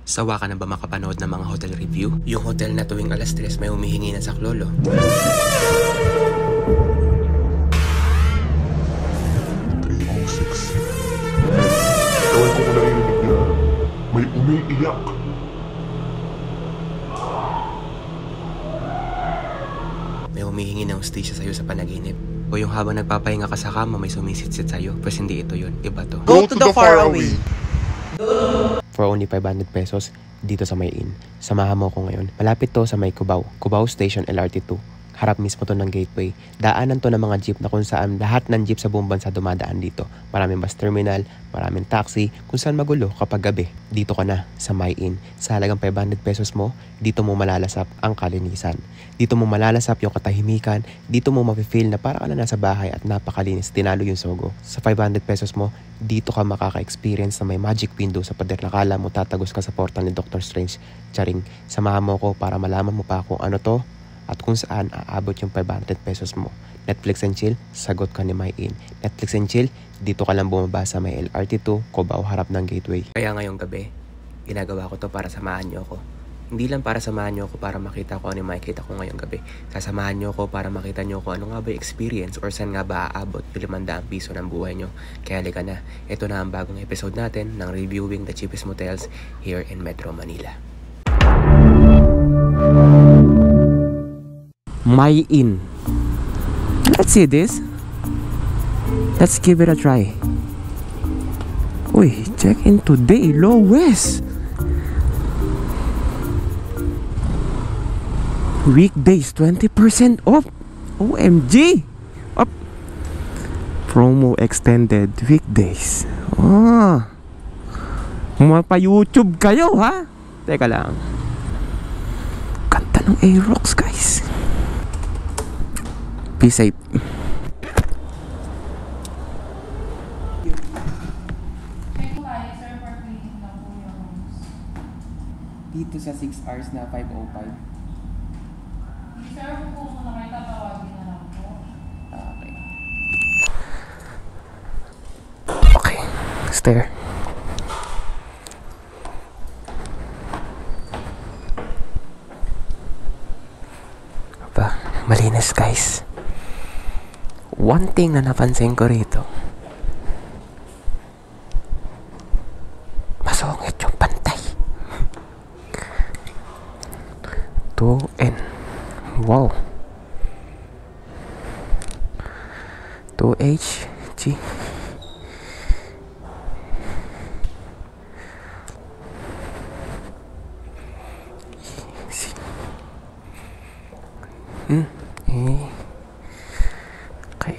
Sawa ka na ba makapanood ng mga hotel review? Yung hotel na tuwing alas 3 may humihingi na saklolo. Ewan ko narinig na may umiiyak. May humihingi ng hustisya sa'yo sa panaginip. O yung habang nagpapahinga ka sa kama may sumisitsit sa'yo. Pues hindi ito yun, iba to. Go to the far away. For only 500 pesos, dito sa May Inn. Samahan mo ko ngayon. Malapit to sa May Cubao. Cubao Station LRT2. Harap mismo to ng gateway. Daanan to ng mga jeep na kung saan lahat ng jeep sa buong bansa dumadaan dito. Maraming bus terminal, maraming taxi, kung saan magulo kapag gabi. Dito ka na sa May Inn. Sa halagang 500 pesos mo, dito mo malalasap ang kalinisan. Dito mo malalasap yung katahimikan. Dito mo mafe-feel na para ka na nasa bahay at napakalinis. Tinalo yung sogo. Sa 500 pesos mo, dito ka makaka-experience na may magic window sa pader na kala mo tatagos ka sa portal ni Dr. Strange. Charing, samahan mo ko para malaman mo pa kung ano to at kung saan aabot yung 500 pesos mo. Netflix and chill, sagot ka ni May Inn. Netflix and chill, dito ka lang bumaba sa may LRT2, Cubao, harap ng gateway. Kaya ngayong gabi, ginagawa ko to para samahan nyo ako. Hindi lang para samahan nyo ako para makita ko ano yung makikita ko ngayong gabi. Sasamahan nyo ako para makita nyo ko ano nga ba yung experience or saan nga ba aabot yung 500 piso ng buhay nyo. Kaya halika na, ito na ang bagong episode natin ng Reviewing the Cheapest Motels here in Metro Manila. May Inn. Let's see this. Let's give it a try. Uy, check in today, lowest. Weekdays 20% off. OMG. Up. Promo extended weekdays. Mapa-YouTube kayo, ha? Teka lang. Ganda ng Aerox, guys. Be safe. Dito sa 6 hours na 5:05. Sir, po muna kayo tatawagin na lang po. Okay. Okay. Stair. Aba, malinis guys. One thing na napansin ko rito, masungit yung pantay. 2N. Wow. 2HG. Okay.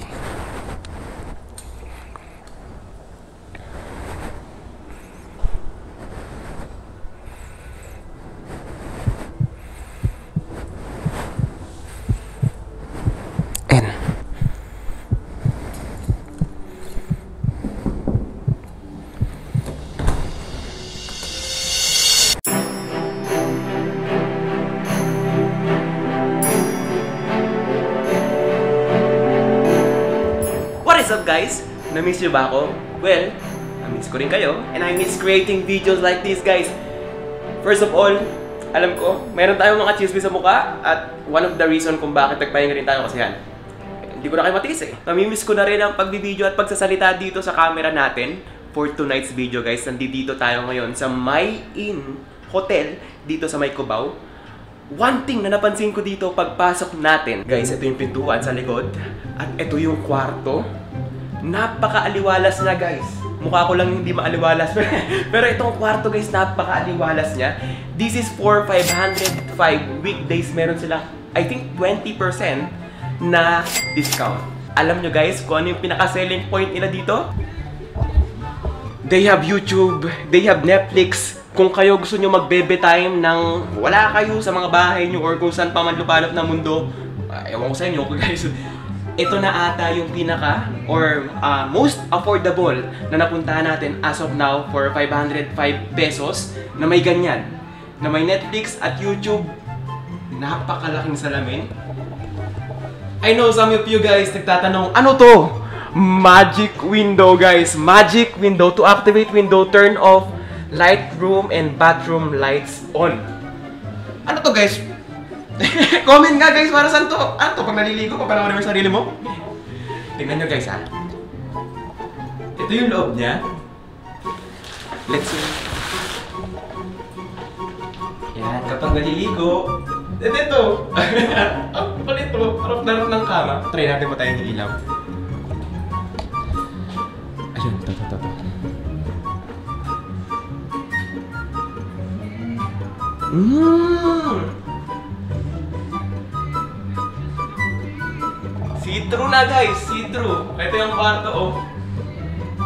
N. What is up guys? Na-miss nyo ba ako? Well, na-miss ko rin kayo and I miss creating videos like this guys. First of all, alam ko, meron tayong mga chismis sa mukha at one of the reason kung bakit nagpahinga rin tayo kasi yan. Hindi ko na kayo matiis eh. Namimiss ko na rin ang pagbibideo at pagsasalita dito sa camera natin for tonight's video guys. Nandito tayo ngayon sa May Inn Hotel dito sa May Cubao. One thing na napansin ko dito pagpasok natin, guys, ito yung pintuan sa likod at ito yung kwarto. Napaka-aliwalas na guys. Mukha ko lang hindi maaliwalas. Pero itong kwarto guys, napaka-aliwalas niya. This is for 505 weekdays. Meron sila, I think, 20% na discount. Alam nyo guys kung ano yung pinaka-selling point nila dito? They have YouTube, they have Netflix. Kung kayo gusto nyo magbebe time ng wala kayo sa mga bahay nyo or kung saan pa man lupalop na mundo, ewan ko sa inyo guys, ito na ata yung pinaka or most affordable na napuntahan natin as of now for 505 pesos na may ganyan, na may Netflix at YouTube. Napakalaking salamin. I know some of you guys nagtatanong, ano to? Magic window guys, magic window. To activate window, turn off Lightroom and bathroom lights on. Ano to guys? Comment nga guys, para saan to? Ano to? Pag naliligo, papanoorin mo yung sarili mo? Tingnan nyo guys ha. Ito yung loob niya. Let's see. Yan, kapag naliligo, ito. Ang palit to. Harap na harap ng kama. Try natin mo tayong ilaw. Ayun, to. See-through na guys, see-through. Ito yung kwarto oh.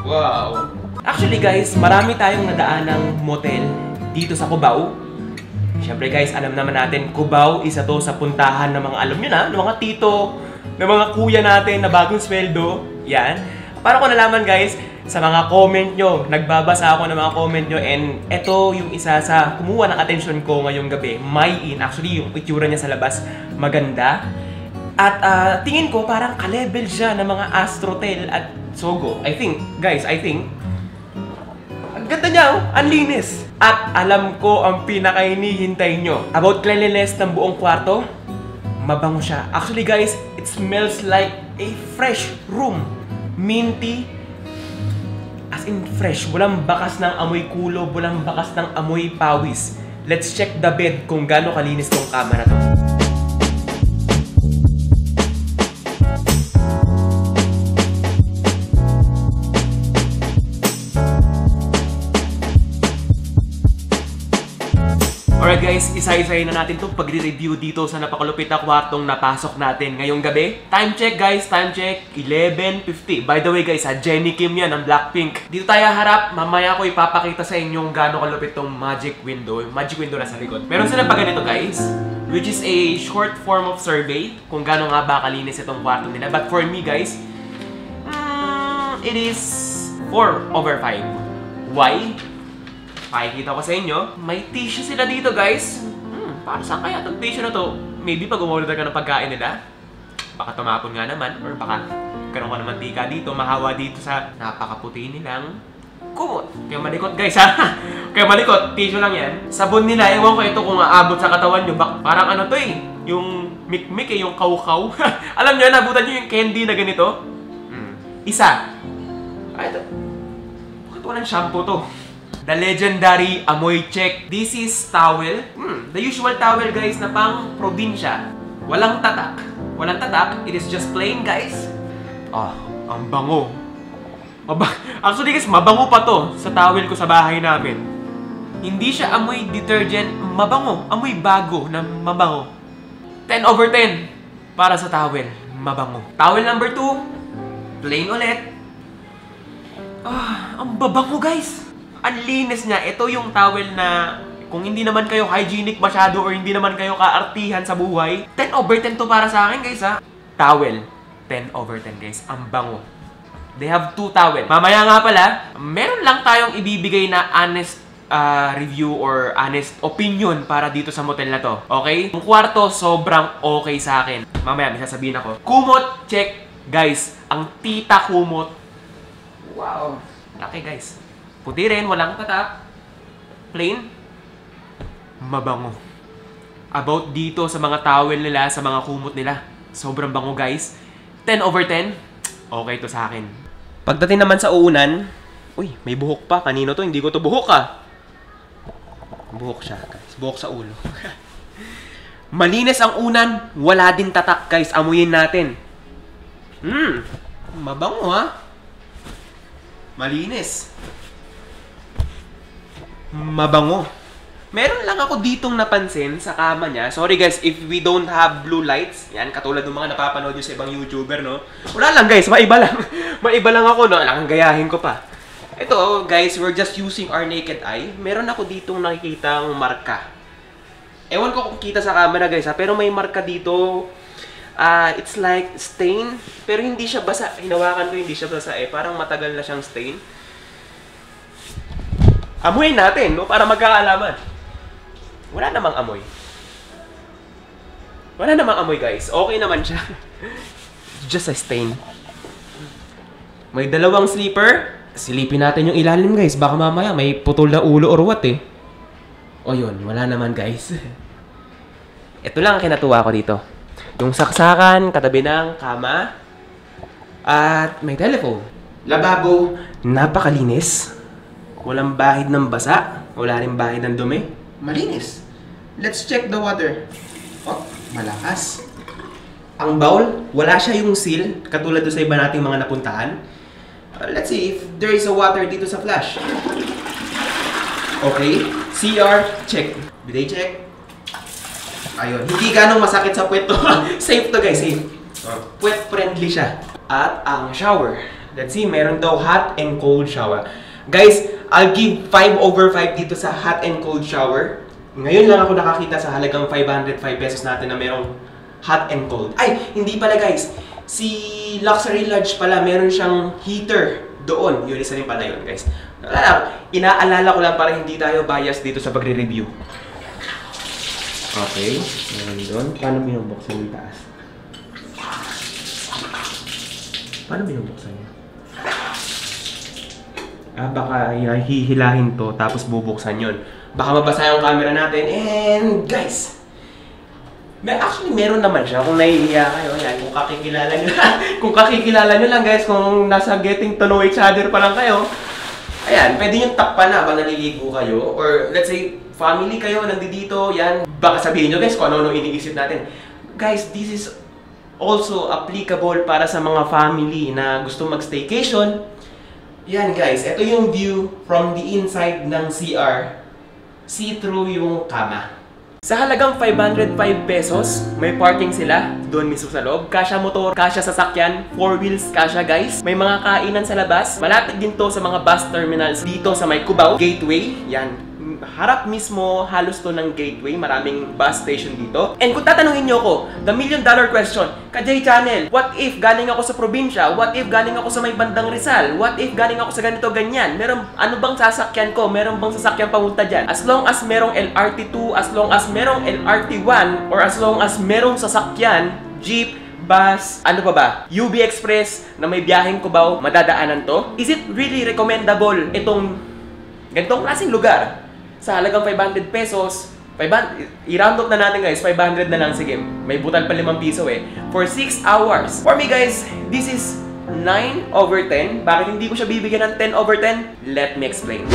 Wow. Actually guys, marami tayong nadaanang motel dito sa Cubao. Siyempre guys, alam naman natin, Cubao, isa to sa puntahan ng mga, alam nyo na, ng mga tito, ng mga kuya natin na bagong sweldo. Yan. Para ko nalaman guys, sa mga comment nyo, nagbabasa ako ng mga comment nyo, and eto yung isa sa kumuha ng attention ko ngayong gabi. May-in, actually yung itsura niya sa labas, maganda. At tingin ko parang ka-level siya ng mga Astrotel at Sogo. I think, ang ganda niya oh, ang linis. At alam ko ang pinaka-hinihintay nyo. About cleanliness ng buong kwarto, mabango siya. Actually guys, it smells like a fresh room. Minty, as in fresh. Walang bakas ng amoy kulo, walang bakas ng amoy pawis. Let's check the bed kung gaano kalinis tong kama na to. Alright guys, isa-isahin na natin itong pagre-review dito sa napakalupit na kwartong napasok natin ngayong gabi. Time check guys, time check, 11:50. By the way guys, Jennie Kim yan, ang Blackpink. Dito tayo harap, mamaya ko ipapakita sa inyo gaano kalupit tong magic window. Yung magic window na sa likod. Meron sila pa ganito guys, which is a short form of survey kung gaano nga ba kalinis itong kwarto nila. But for me guys, it is 4/5. Why? Pakikita ko sa inyo, may tissue sila dito guys. Para saan kaya itong tissue na to? Maybe pag umorder ka ng pagkain nila, baka tumapon nga naman, or baka karoon ka ng mantika dito, mahawa dito sa napakaputi nilang kumot. Kaya malikot guys ha. Kaya malikot, tissue lang yan. Sabon nila, ewan ko ito kung aabot sa katawan nyo. Parang ano to eh, yung mikmik eh, yung kaw-kaw. Alam nyo, nabutan nyo yung candy na ganito? Isa. Ay, ito. Bakit walang shampoo to? The legendary Amoy Check. This is towel. The usual towel guys na pang probinsya. Walang tatak. Walang tatak. It is just plain guys. Ang bango. Actually guys, mabango pa to sa towel ko sa bahay namin. Hindi siya amoy detergent. Mabango. Amoy bago na mabango. 10/10 para sa towel. Mabango. Towel number 2. Plain ulit. Ang babango guys. Ang linis niya. Ito yung towel na kung hindi naman kayo hygienic masyado or hindi naman kayo kaartihan sa buhay, 10/10 to para sa akin guys ha. Towel. 10/10 guys. Ang bango. They have 2 towel. Mamaya nga pala, meron lang tayong ibibigay na honest review or honest opinion para dito sa motel na to. Okay? Yung kwarto, sobrang okay sa akin. Mamaya may sasabihin ako. Kumot, check. Guys, ang tita kumot. Wow. Laki guys. Puti rin, walang tatak. Plain. Mabango. About dito sa mga towel nila, sa mga kumot nila. Sobrang bango guys. 10/10. Okay to sa akin. Pagdating naman sa uunan, uy, may buhok pa. Kanino to? Hindi ko to buhok Buhok siya guys. Buhok sa ulo. Malinis ang unan. Wala din tatak guys. Amuyin natin. Mabango ha. Malinis. Mabango. Meron lang ako ditong napansin sa kama niya. Sorry guys, if we don't have blue lights. Yan, katulad ng mga napapanood nyo sa ibang YouTuber, no? Wala lang guys, maiba lang. Maiba lang ako, no? Alang gayahin ko pa. Ito, guys, we're just using our naked eye. Meron ako ditong nakikitang marka. Ewan ko kung kita sa camera guys, ha? Pero may marka dito. It's like stain. Pero hindi siya basa. Hinawakan ko, hindi siya basa eh. Parang matagal na siyang stain. Amuyin natin, no? Para magkakaalaman. Wala namang amoy. Wala namang amoy, guys. Okay naman siya. Just a stain. May dalawang sleeper. silipin natin yung ilalim guys. Baka mamaya may putol na ulo or what eh. O yun, wala naman guys. Ito lang ang kinatuwa ko dito. Yung saksakan, katabi ng kama. At may telephone. Lababo, napakalinis. Walang bahid ng basa. Wala rin bahid ng dumi. Malinis. Let's check the water. Oh, malakas. Ang bowl, wala siya yung seal. Katulad doon sa iba nating mga napuntahan. Let's see if there is a water dito sa flash. Okay. CR, check. Bidet check. Ayun. Hindi ganong masakit sa puwet to. Safe to guys, safe. Puwet friendly siya. At ang shower. Let's see, meron daw hot and cold shower. Guys, I'll give 5/5 dito sa hot and cold shower. Ngayon lang ako nakakita sa halagang 505 pesos natin na merong hot and cold. Ay, hindi pala guys. Si Luxury Lodge pala, meron siyang heater doon. Yun, isa rin pala yun guys. Inaalala ko lang para hindi tayo bias dito sa pagre-review. Okay, meron doon. Paano binubuksan yung taas? Paano binubuksan yun? Baka hihilahin to, tapos bubuksan yun. Baka mabasa yung camera natin. And guys, actually meron naman siya. Kung nahihiya kayo, yan, kung kakikilala nyo kung kakikilala nyo lang guys, kung nasa getting to know each other pa lang kayo, ayan, pwede yung takpan na habang naliligo kayo. Or let's say, family kayo, nandito, yan. Baka sabihin nyo guys kung ano iniisip natin. Guys, this is also applicable para sa mga family na gusto mag-staycation. Yan guys, ito yung view from the inside ng CR. See-through yung kama. Sa halagang 505 pesos, may parking sila doon mismo sa loob. Kasya motor, kasya sasakyan, 4 wheels, kasya guys. May mga kainan sa labas. Malapit din to sa mga bus terminals dito sa may Cubao Gateway. Yan. Harap mismo, halos to ng gateway. Maraming bus station dito. And kung tatanungin nyo ako, the $1,000,000 question, Ka-J Channel, what if galing ako sa probinsya? What if galing ako sa may bandang Rizal? What if galing ako sa ganito, ganyan? Meron, ano bang sasakyan ko? Meron bang sasakyan pamunta dyan? As long as merong LRT2, as long as merong LRT1, or as long as merong sasakyan, jeep, bus, ano pa ba? UB Express na may biyaheng Cubao, madadaanan to? Is it really recommendable itong ganitong klaseng lugar? Sa halagang 500 pesos, 500, i-round up na natin guys, 500 na lang, sige. May butal pa 5 piso eh. For 6 hours. For me guys, this is 9/10. Bakit hindi ko siya bibigyan ng 10/10? Let me explain.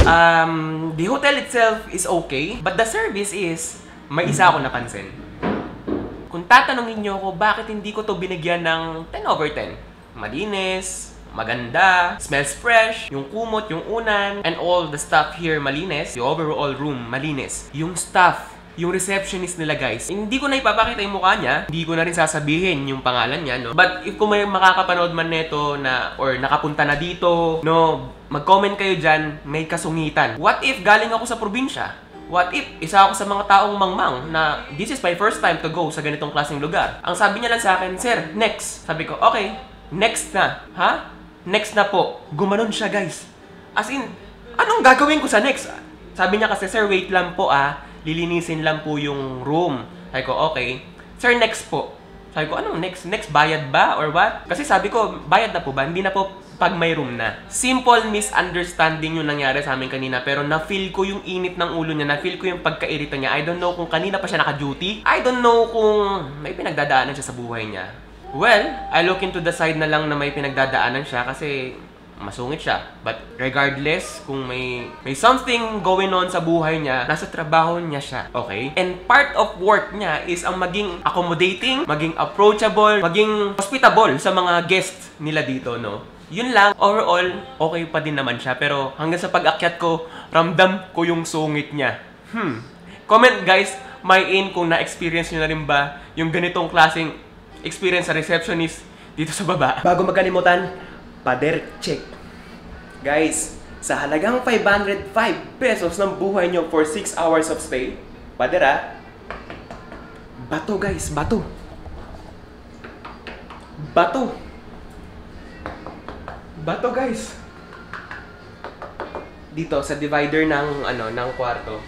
The hotel itself is okay, but the service is, may isa ako napansin. Kung tatanungin nyo ako, bakit hindi ko to binigyan ng 10/10? Malinis, maganda, smells fresh, yung kumot, yung unan, and all the stuff here malinis. The overall room malinis. Yung staff, yung receptionist nila guys, hindi ko na ipapakita yung mukha niya, hindi ko na rin sasabihin yung pangalan niya, no? But if kung may makakapanood man neto na, or nakapunta na dito, no, mag-comment kayo dyan, may kasungitan. What if galing ako sa probinsya? What if isa ako sa mga taong mangmang na this is my first time to go sa ganitong klaseng lugar? Ang sabi niya lang sa akin, sir, next. Sabi ko, okay, next na. Ha? Next na po. Gumanon siya, guys. As in, anong gagawin ko sa next? Sabi niya kasi, sir, wait lang po lilinisin lang po yung room. Sabi ko, okay. Sir, next po. Sabi ko, anong next? Next, bayad ba? Or what? Kasi sabi ko, bayad na po ba? Hindi na po pag may room na. Simple misunderstanding yung nangyari sa amin kanina. Pero na-feel ko yung init ng ulo niya. Na-feel ko yung pagkairita niya. I don't know kung kanina pa siya naka-duty. I don't know kung may pinagdadaanan siya sa buhay niya. Well, I look into the side na lang na may pinagdadaanan siya kasi masungit siya. But regardless, kung may something going on sa buhay niya, nasa trabaho niya siya, okay? And part of work niya is ang maging accommodating, maging approachable, maging hospitable sa mga guests nila dito, no? Yun lang, overall, okay pa din naman siya. Pero hanggang sa pag-akyat ko, ramdam ko yung sungit niya. Comment guys, may in kung na-experience nyo na rin ba yung ganitong klaseng experience sa receptionist dito sa baba. Bago magkalimutan, pader check. Guys, sa halagang 505 pesos ng buhay nyo for 6 hours of stay, pader bato guys, bato. Bato. Bato guys. Dito sa divider ng ng kwarto.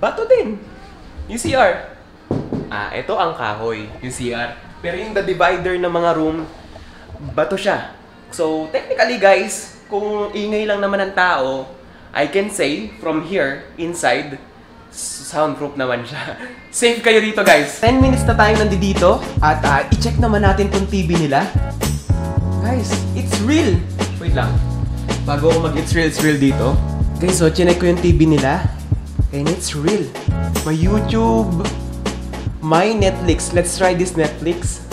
Bato din. Yung CR. Ito ang kahoy, yung CR. Pero yung the divider ng mga room, bato siya. So, technically guys, kung ingay lang naman ng tao, I can say, from here, inside, soundproof naman siya. Safe kayo dito guys. 10 minutes na tayong nandito at i-check naman natin tong TV nila. Guys, it's real! Wait lang. Bago ako mag-it's real dito. Guys, so chinek ko yung TV nila. And it's real. May YouTube. May Netflix. Let's try this Netflix.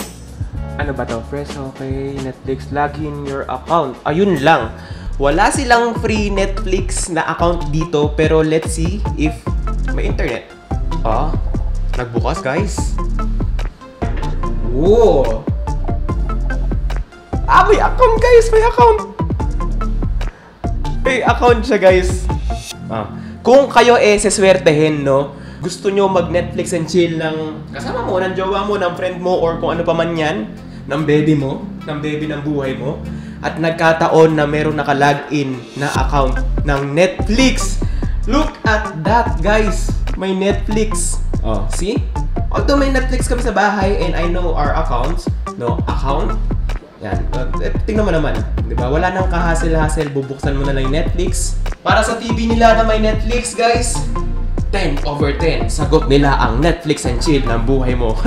Ano ba to? Press okay. Netflix. Login your account. Ayun lang. Wala silang free Netflix na account dito. Pero let's see if may internet. Nagbukas guys. Wow! May account guys! May account! May account siya guys. Kung kayo seswertehin, no? Gusto nyo mag-Netflix and chill ng kasama mo, ng jowa mo, ng friend mo, or kung ano pa man yan, ng baby mo, ng baby ng buhay mo, at nagkataon na meron naka-login na account ng Netflix. Look at that, guys! May Netflix. See? Although may Netflix kami sa bahay and I know our accounts, no? Account. Yan. Tingnan mo naman. Diba? Wala nang kahasel-hasel. Bubuksan mo na lang yung Netflix. Para sa TV nila na may Netflix, guys, 10/10. Sagot nila ang Netflix and chill ng buhay mo.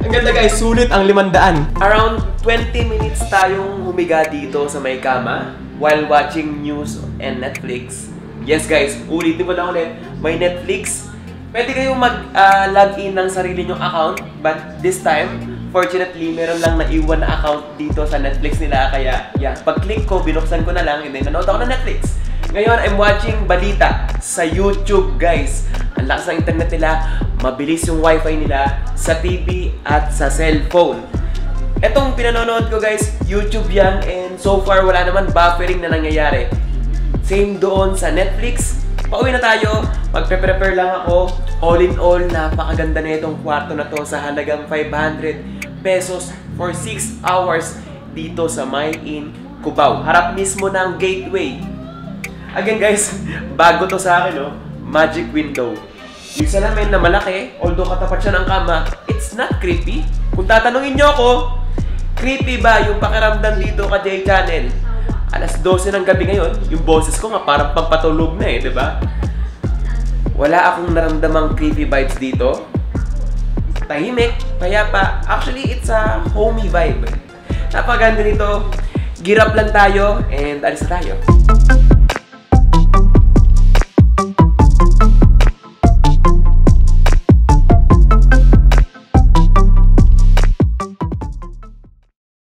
Ang ganda guys, sulit ang 500. Around 20 minutes tayong humiga dito sa may kama while watching news and Netflix. Yes guys, ulitin ko na ulit. May Netflix. Pwede kayong mag-login ng sarili nyong account. But this time, fortunately, meron lang naiwan na account dito sa Netflix nila. Kaya, yeah, pag-click ko, binuksan ko na lang, and then nanood ako ng Netflix. Ngayon, I'm watching balita sa YouTube, guys. Ang lakas ng internet nila, mabilis yung wifi nila sa TV at sa cellphone. Etong pinanonood ko, guys, YouTube yan, and so far, wala naman buffering na nangyayari. Same doon sa Netflix. Pauwi na tayo, magpe-prepare lang ako. All in all, napakaganda na itong kwarto na to sa halagang 500 pesos for 6 hours dito sa May in Cubao. Harap mismo ng gateway. Again guys, bago to sa akin, magic window. Yung salamin na malaki, although katapat siya ng kama, it's not creepy. Kung tatanungin nyo ako, creepy ba yung pakiramdam dito ka J-Channel? Alas 12 ng gabi ngayon, yung boses ko nga parang pampatulog na di ba? Wala akong naramdamang creepy vibes dito. Tahimik, payapa. Actually, it's a homey vibe. Napaganda nito. Gear up lang tayo and alis na tayo.